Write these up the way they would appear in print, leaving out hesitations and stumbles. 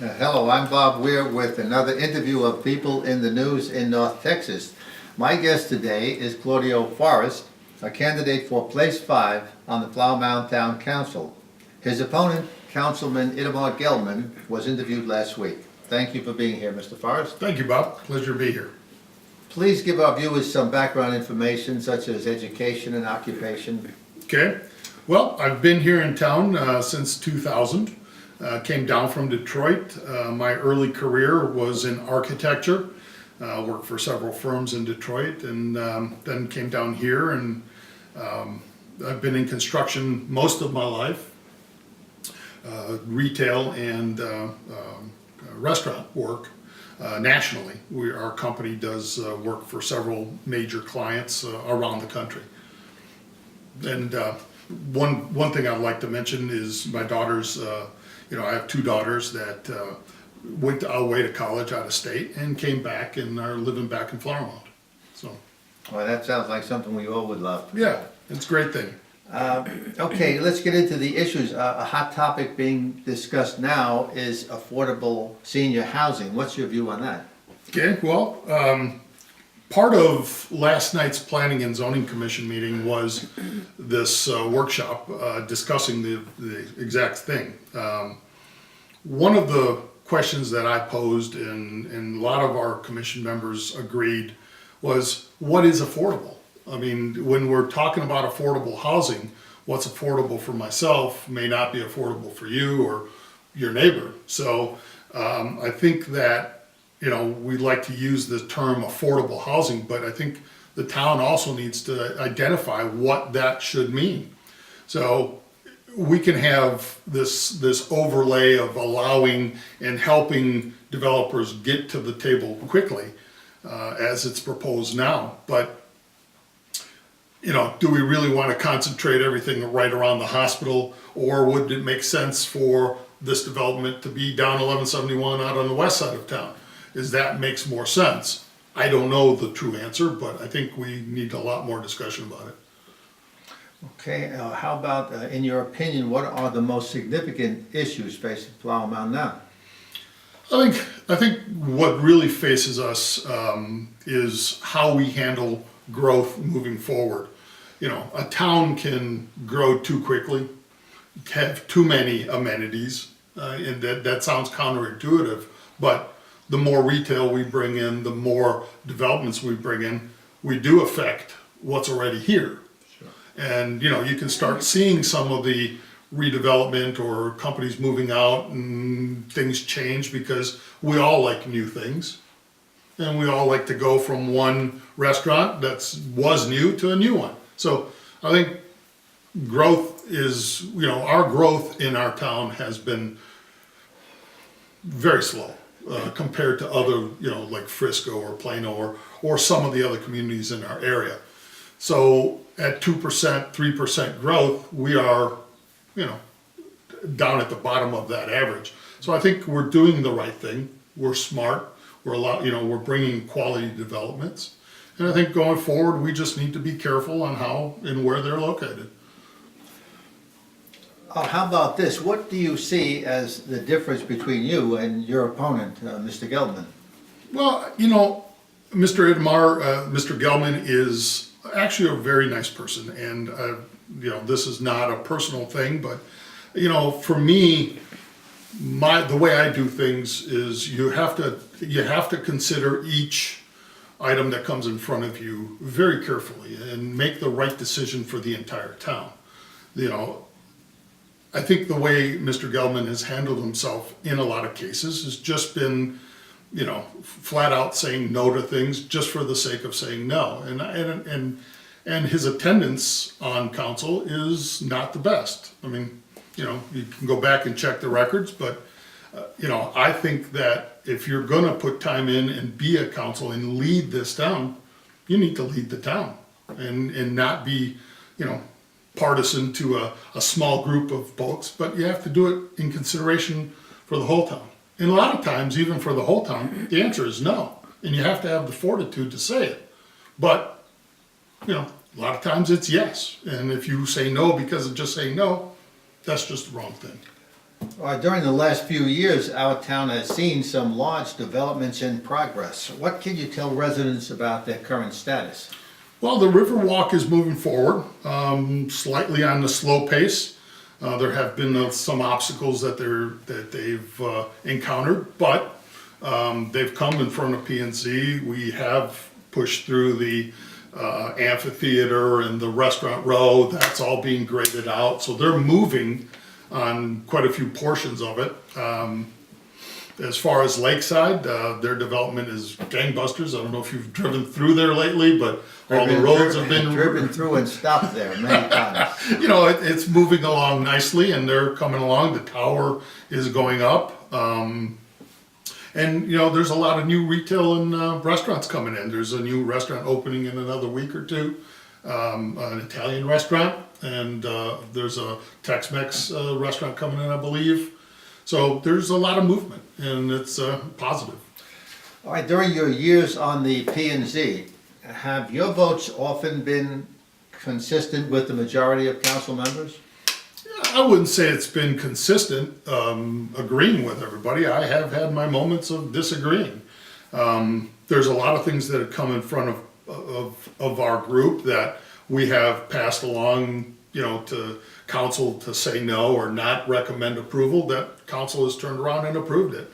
Hello, I'm Bob Weir with another interview of People in the News in North Texas. My guest today is Claudio Forrest, a candidate for Place 5 on the Mound Town Council. His opponent, Councilman Itamar Gelman, was interviewed last week. Thank you for being here, Mr. Forrest. Thank you, Bob. Pleasure to be here. Please give our viewers some background information such as education and occupation. Okay. Well, I've been here in town since 2000. Came down from Detroit. My early career was in architecture. Worked for several firms in Detroit, and then came down here, and I've been in construction most of my life. Retail and restaurant work nationally. Our company does work for several major clients around the country. And one thing I'd like to mention is my daughters. I have two daughters that went away to college out of state and came back and are living back in Flower Mound. So, Well, that sounds like something we all would love. yeah, it's a great thing. Okay, let's get into the issues. A hot topic being discussed now is affordable senior housing. What's your view on that? Okay, well, part of last night's Planning and Zoning Commission meeting was this workshop discussing the exact thing. One of the questions that I posed, and a lot of our commission members agreed, was what is affordable? I mean, when we're talking about affordable housing, what's affordable for myself may not be affordable for you or your neighbor. So I think that we like to use the term affordable housing, but I think the town also needs to identify what that should mean. So we can have this overlay of allowing and helping developers get to the table quickly, as it's proposed now. But do we really want to concentrate everything right around the hospital, or would it make sense for this development to be down 1171 out on the west side of town? That makes more sense. I don't know the true answer, but I think we need a lot more discussion about it. Okay, how about, in your opinion, what are the most significant issues facing Flower Mound now? I think what really faces us is how we handle growth moving forward. A town can grow too quickly, have too many amenities, and that sounds counterintuitive, but the more retail we bring in, the more developments we bring in, we do affect what's already here. Sure. And you can start seeing some of the redevelopment or companies moving out and things change because we all like new things. And we all like to go from one restaurant that was new to a new one. So I think growth is, our growth in our town has been very slow. Compared to other, like Frisco or Plano or some of the other communities in our area. So at 2%, 3% growth, we are, down at the bottom of that average. So I think we're doing the right thing. We're smart. We're bringing quality developments. And I think going forward, we just need to be careful on how and where they're located. How about this? What do you see as the difference between you and your opponent, Mr. Gelman? Well, Mr. Itamar, Mr. Gelman is actually a very nice person, and this is not a personal thing, but for me, the way I do things is you have to consider each item that comes in front of you very carefully and make the right decision for the entire town. I think the way Mr. Gelman has handled himself in a lot of cases has just been, flat out saying no to things just for the sake of saying no. And his attendance on council is not the best. I mean, you can go back and check the records, but I think that if you're gonna put time in and be a council and lead this town, you need to lead the town and not be, partisan to a small group of folks, but you have to do it in consideration for the whole town. And a lot of times, even for the whole town, the answer is no. And you have to have the fortitude to say it. But, a lot of times it's yes. And if you say no because of just saying no, that's just the wrong thing. During the last few years, our town has seen some large developments in progress. What can you tell residents about their current status? Well, the Riverwalk is moving forward, slightly on the slow pace. There have been some obstacles that they've encountered, but they've come in front of P&Z. We have pushed through the amphitheater and the restaurant row. That's all being graded out, so they're moving on quite a few portions of it. As far as Lakeside, their development is gangbusters. I don't know if you've driven through there lately, but all the roads have been driven through and stopped there many times. You know, it's moving along nicely, and they're coming along. The tower is going up, and you know, there's a lot of new retail and restaurants coming in. There's a new restaurant opening in another week or two, an Italian restaurant, and there's a Tex-Mex restaurant coming in, I believe. So there's a lot of movement, and it's positive. All right, during your years on the P&Z, have your votes often been consistent with the majority of council members? I wouldn't say it's been consistent, agreeing with everybody. I have had my moments of disagreeing. There's a lot of things that have come in front of our group that we have passed along, you know, to council to say no or not recommend approval, that council has turned around and approved it.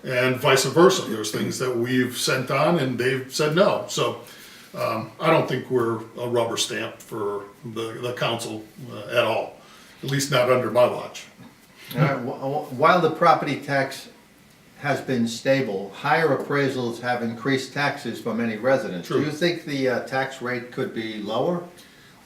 And vice versa. There's things that we've sent on and they've said no. So I don't think we're a rubber stamp for the council at all, at least not under my watch. All right, while the property tax has been stable, higher appraisals have increased taxes for many residents. True. Do you think the tax rate could be lower?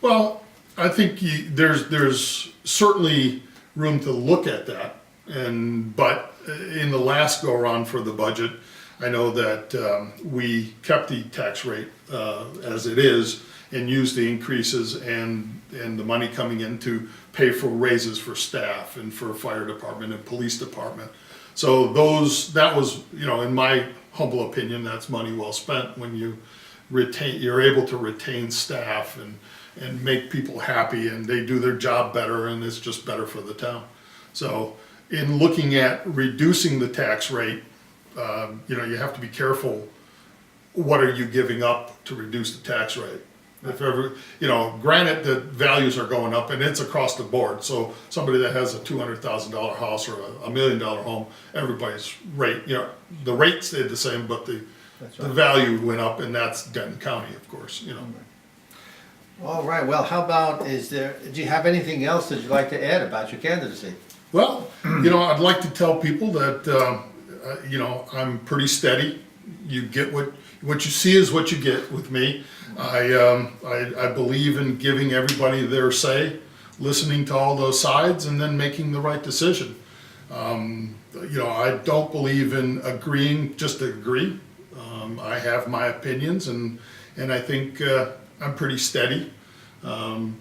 Well, I think there's certainly room to look at that, but in the last go around for the budget, I know that we kept the tax rate as it is and used the increases and the money coming in to pay for raises for staff and for fire department and police department. So that was, you know, in my humble opinion, that's money well spent when you're able to retain staff and make people happy and they do their job better and it's just better for the town. So in looking at reducing the tax rate, you know, you have to be careful. What are you giving up to reduce the tax rate? If ever, you know, granted that values are going up and it's across the board. So somebody that has a $200,000 house or a $1 million home, everybody's rate, you know, the rate stayed the same, but the value went up, and that's Denton County, of course, you know. All right, well, how about, do you have anything else that you'd like to add about your candidacy? Well, you know, I'd like to tell people that, you know, I'm pretty steady. You get what you see is what you get with me. I believe in giving everybody their say, listening to all those sides, and then making the right decision. You know, I don't believe in agreeing just to agree. I have my opinions, and I think I'm pretty steady,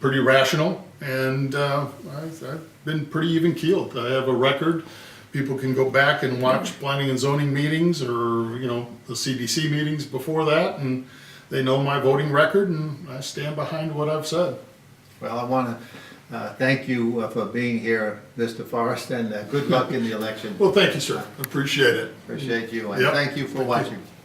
pretty rational, and I've been pretty even keeled. I have a record. People can go back and watch planning and zoning meetings, or you know, the CDC meetings before that, and they know my voting record, and I stand behind what I've said. Well, I want to thank you for being here, Mr. Forrest, and good luck in the election. Well, thank you, sir. Appreciate it. Appreciate you, and Yep. thank you for Thank you. watching.